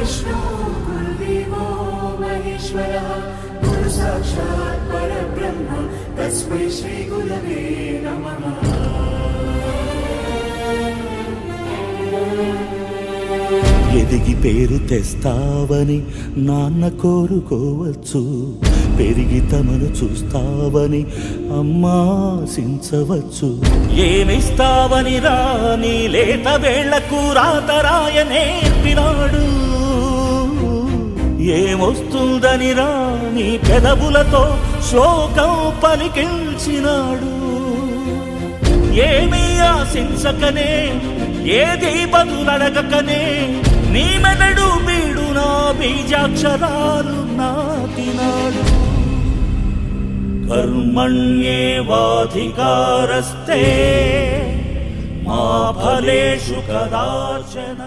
विष्णु गुरुदेवो महेश्वरः गुरु साक्षात् परब्रह्म तस्मै श्री गुरवे नमः। ఎదిగి పేరు తెస్తావని నాన్న కోరుకోవచ్చు, పెరిగి తమను చూస్తావని అమ్మాశించవచ్చు. ఏమిస్తావని రాని లేత వేళ్లకు రాతరాయ నేర్పినాడు, ఏమొస్తుందని రాని పెదవులతో శోకం పలికించినాడు. ఏమీ ఆశించకనే ఏది బదులడగకనే నీ మెదడు బీడు నా బీజాక్షరాలు నాటినాడు. కర్మణ్యేవాధికారస్తే మా ఫలేషు కదాచన.